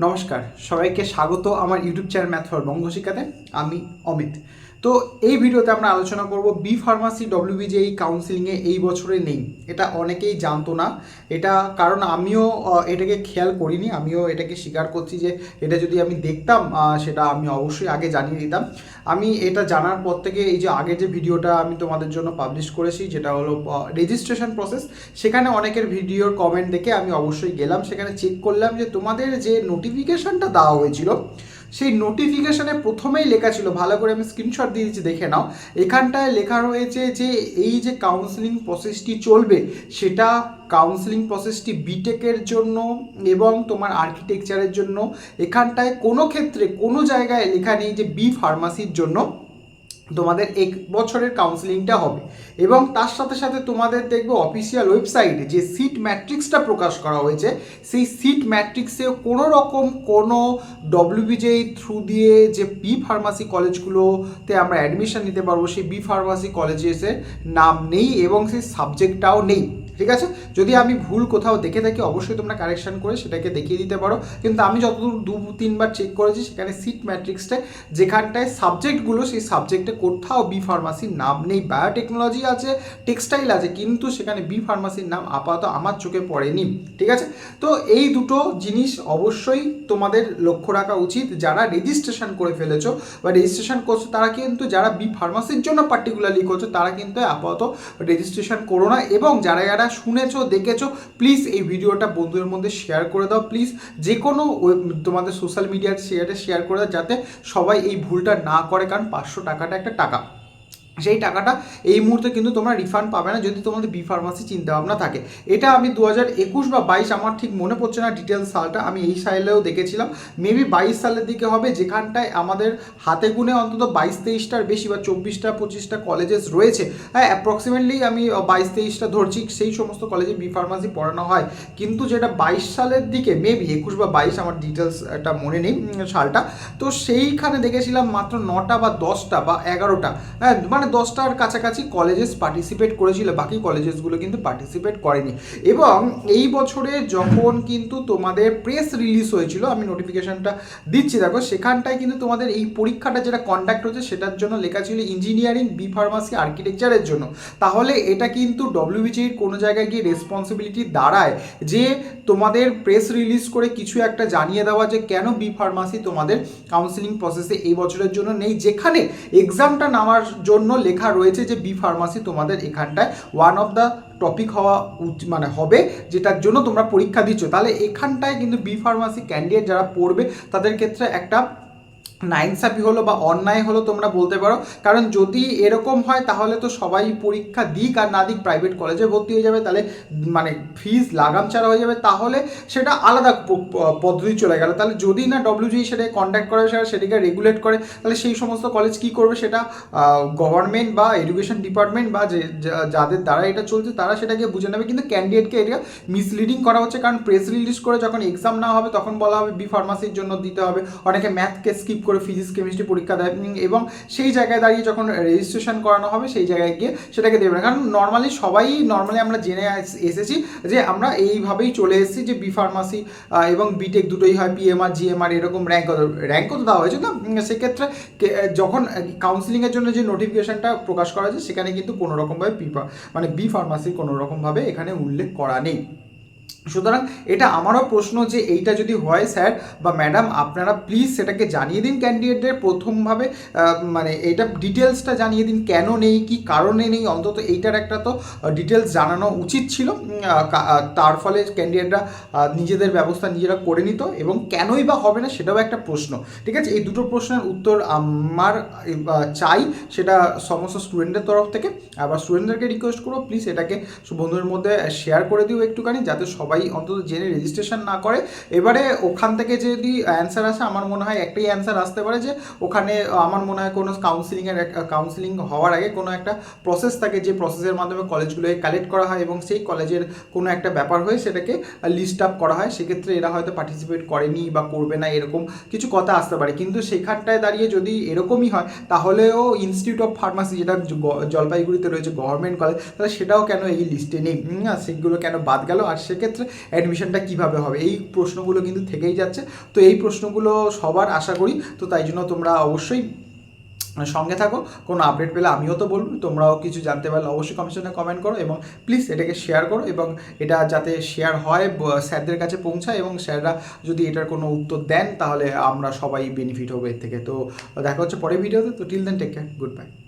নমস্কার, সবাইকে স্বাগত আমার ইউটিউব চ্যানেল ম্যাথ ফর বঙ্গ শিক্ষাতে। আমি অমিত। তো এই ভিডিওতে আমরা আলোচনা করব বি ফার্মাসি ডব্লিউবিজেই কাউন্সিলিংয়ে এই বছরে নেই। এটা অনেকেই জানতো না। এটা কারণ আমিও এটাকে খেয়াল করিনি, আমিও এটাকে স্বীকার করছি যে এটা যদি আমি দেখতাম সেটা আমি অবশ্যই আগে জানিয়ে দিতাম। আমি এটা জানার পর থেকে এই যে আগের যে ভিডিওটা আমি তোমাদের জন্য পাবলিশ করেছি, যেটা হলো রেজিস্ট্রেশন প্রসেস, সেখানে অনেকের ভিডিওর কমেন্ট দেখে আমি অবশ্যই গেলাম, সেখানে চেক করলাম যে তোমাদের যে নোটিফিকেশনটা দেওয়া হয়েছিল সেই নোটিফিকেশনে প্রথমেই লেখা ছিল, ভালো করে আমি স্ক্রিনশট দিয়ে দিচ্ছি দেখে নাও। এখানটায় লেখা রয়েছে যে এই যে কাউন্সেলিং প্রসেসটি চলবে সেটা কাউন্সেলিং প্রসেসটি বিটেকের জন্য এবং তোমার আর্কিটেকচারের জন্য। এখানটায় কোনো ক্ষেত্রে কোনো জায়গায় লেখা নেই যে বি ফার্মাসির জন্য তোমাদের এক বছরের কাউন্সেলিংটা হবে। এবং তার সাথে সাথে তোমাদের দেখবে অফিসিয়াল ওয়েবসাইটে যে সিট ম্যাট্রিক্সটা প্রকাশ করা হয়েছে, সেই সিট ম্যাট্রিক্সে কোনো রকম কোনো ডব্লিউবিজেই থ্রু দিয়ে যে বি ফার্মাসি কলেজগুলোতে আমরা অ্যাডমিশন নিতে পারবো সেই বি ফার্মাসি কলেজেসের নাম নেই এবং সেই সাবজেক্টটাও নেই। ঠিক আছে, যদি আমি ভুল কোথাও দেখে থাকি অবশ্যই তোমরা কারেকশন করে সেটাকে দেখিয়ে দিতে পারো, কিন্তু আমি যতদূর 2-3বার চেক করেছি সেখানে সিট ম্যাট্রিক্সটায় যেখানটায় সাবজেক্টগুলো সেই সাবজেক্টে কোথাও বি ফার্মাসির নাম নেই। বায়োটেকনোলজি আছে, টেক্সটাইল আছে, কিন্তু সেখানে বি ফার্মাসির নাম আপাতত আমার চোখে পড়েনি। ঠিক আছে, তো এই দুটো জিনিস অবশ্যই তোমাদের লক্ষ্য রাখা উচিত। যারা রেজিস্ট্রেশন করে ফেলেছো বা রেজিস্ট্রেশন করছো তারা কিন্তু, যারা বি ফার্মাসির জন্য পার্টিকুলারলি করছো তারা কিন্তু আপাতত রেজিস্ট্রেশন করো না। এবং যারা যারা শুনেছো দেখেছো প্লিজ এই ভিডিওটা বন্ধুদের মধ্যে শেয়ার করে দাও। প্লিজ যে কোনো তোমাদের সোশ্যাল মিডিয়ার শেয়ার করে দাও যাতে সবাই এই ভুলটা না করে, কারণ 500 টাকাটা একটা টাকা, সেই টাকাটা এই মুহূর্তে কিন্তু তোমরা রিফান্ড পাবে না যদি তোমাদের বি ফার্মাসি চিন্তাভাবনা থাকে। এটা আমি 2021 বা 22 আমার ঠিক মনে পড়ছে না ডিটেলস সালটা, আমি এই সালেও দেখেছিলাম, মেবি 22 সালের দিকে হবে, যেখানটায় আমাদের হাতে গুনে অন্তত 22-23টার বেশি বা 24-25টা কলেজেস রয়েছে। হ্যাঁ, অ্যাপ্রক্সিমেটলি আমি 22-23টা ধরছি, সেই সমস্ত কলেজে বি ফার্মাসি পড়ানো হয়। কিন্তু যেটা 22 সালের দিকে, মেবি 21 বা 22, আমার ডিটেলসটা মনে নেই সালটা, তো সেইখানে দেখেছিলাম মাত্র 9টা বা 10টা বা 11টা, হ্যাঁ মানে 10টার কাছাকাছি কলেজেস পার্টিসিপেট করেছিল, বাকি কলেজেসগুলো কিন্তু পার্টিসিপেট করেনি। এবং এই বছরে যখন কিন্তু তোমাদের প্রেস রিলিজ হয়েছিল, আমি নোটিফিকেশনটা দিচ্ছি দেখো, সেখানটায় কিন্তু তোমাদের এই পরীক্ষাটা যেটা কন্ডাক্ট হচ্ছে সেটার জন্য লেখা ছিল ইঞ্জিনিয়ারিং, বি ফার্মাসি, আর্কিটেকচারের জন্য। তাহলে এটা কিন্তু ডব্লিউবিজির কোনো জায়গায় গিয়ে রেসপন্সিবিলিটি দাঁড়ায় যে তোমাদের প্রেস রিলিজ করে কিছু একটা জানিয়ে দেওয়া যে কেন বি ফার্মাসি তোমাদের কাউন্সিলিং প্রসেসে এই বছরের জন্য নেই, যেখানে এক্সামটা নামার জন্য লেখা রয়েছে যে বি ফার্মাসি তোমাদের এখানটায় ওয়ান অফ দ্য টপিক হওয়া মানে হবে, যেটার জন্য তোমরা পরীক্ষা দিচ্ছ। তাহলে এখানটায় কিন্তু বি ফার্মাসি ক্যান্ডিডেট যারা পড়বে তাদের ক্ষেত্রে একটা নাইনসাফি হলো বা অন্যায় হলো তোমরা বলতে পারো। কারণ যদি এরকম হয় তাহলে তো সবাই পরীক্ষা দিক আর না দিক প্রাইভেট কলেজে ভর্তি হয়ে যাবে, তাহলে মানে ফিজ লাগাম ছাড়া হয়ে যাবে, তাহলে সেটা আলাদা পদ্ধতি চলে গেল। তাহলে যদি না ডব্লিউজি সেটাকে কন্ট্যাক্ট করে, সেটাকে রেগুলেট করে, তাহলে সেই সমস্ত কলেজ কী করবে, সেটা গভর্নমেন্ট বা এডুকেশন ডিপার্টমেন্ট বা যে যাদের দ্বারা এটা চলছে তারা সেটাকে বুঝে নেবে। কিন্তু ক্যান্ডিডেটকে এটা মিসলিডিং করা হচ্ছে, কারণ প্রেস রিলিজ করে যখন এক্সাম না হবে তখন বলা হবে বি ফার্মাসির জন্য দিতে হবে, অনেকে ম্যাথকে স্কিপ করে ফিজিক্স কেমিস্ট্রি পরীক্ষা দেয়, এবং সেই জায়গায় দাঁড়িয়ে যখন রেজিস্ট্রেশন করানো হবে সেই জায়গায় গিয়ে সেটাকে দেবে না। কারণ নর্মালি আমরা জেনে এসেছি যে আমরা এইভাবেই চলে এসেছি যে বি ফার্মাসি এবং বিটেক দুটোই হয়, পিএমআর জিএমআর এরকম র্যাঙ্কও তো দেওয়া হয়েছে। তো সেক্ষেত্রে যখন কাউন্সিলিংয়ের জন্য যে নোটিফিকেশনটা প্রকাশ করা হয়েছে সেখানে কিন্তু কোনো রকমভাবে মানে বি ফার্মাসির কোনো রকমভাবে এখানে উল্লেখ করা নেই। সুতরাং এটা আমারও প্রশ্ন যে এইটা যদি হয় স্যার বা ম্যাডাম, আপনারা প্লিজ সেটাকে জানিয়ে দিন ক্যান্ডিডেটদের প্রথমভাবে, মানে এইটা ডিটেলসটা জানিয়ে দিন কেন নেই, কি কারণে নেই, অন্তত এইটার একটা তো ডিটেলস জানানো উচিত ছিল। তার ফলে ক্যান্ডিডেটরা নিজেদের ব্যবস্থা নিজেরা করে নিত, এবং কেনই বা হবে না সেটাও একটা প্রশ্ন। ঠিক আছে, এই দুটো প্রশ্নের উত্তর আমার চাই, সেটা সমস্ত স্টুডেন্টদের তরফ থেকে। আবার স্টুডেন্টদেরকে রিকোয়েস্ট করবো প্লিজ এটাকে বন্ধুদের মধ্যে শেয়ার করে দিও একটুখানি, যাতে সবাই অন্তত জেনে রেজিস্ট্রেশন না করে। এবারে ওখান থেকে যদি অ্যান্সার আসে, আমার মনে হয় একটাই অ্যান্সার আসতে পারে যে ওখানে আমার মনে হয় কোনো কাউন্সিলিং হওয়ার আগে কোনো একটা প্রসেস থাকে, যে প্রসেসের মাধ্যমে কলেজগুলোকে কালেক্ট করা হয় এবং সেই কলেজের কোনো একটা ব্যাপার হয়ে সেটাকে লিস্ট আপ করা হয়। সেক্ষেত্রে এরা হয়তো পার্টিসিপেট করেনি বা করবে না এরকম কিছু কথা আসতে পারে। কিন্তু সেখানটায় দাঁড়িয়ে যদি এরকমই হয় তাহলেও ইনস্টিটিউট অফ ফার্মাসি যেটা জলপাইগুড়িতে রয়েছে গভর্নমেন্ট কলেজ, তাহলে সেটাও কেন এই লিস্টে নেই, সেগুলো কেন বাদ গেল। আর সেক্ষেত্রে সেমিস্টারে অ্যাডমিশনটা কীভাবে হবে, এই প্রশ্নগুলো কিন্তু থেকেই যাচ্ছে। তো এই প্রশ্নগুলো সবার আশা করি, তো তাই জন্য তোমরা অবশ্যই সঙ্গে থাকো। কোনো আপডেট পেলে আমিও তো বলবো, তোমরাও কিছু জানতে পারলে অবশ্যই কমেন্টে কমেন্ট করো এবং প্লিজ এটাকে শেয়ার করো, এবং এটা যাতে শেয়ার হয়, স্যারদের কাছে পৌঁছায়, এবং স্যাররা যদি এটার কোনো উত্তর দেন তাহলে আমরা সবাই বেনিফিট হবো এর থেকে। তো দেখা হচ্ছে পরের ভিডিওতে। তো till then take care, good by.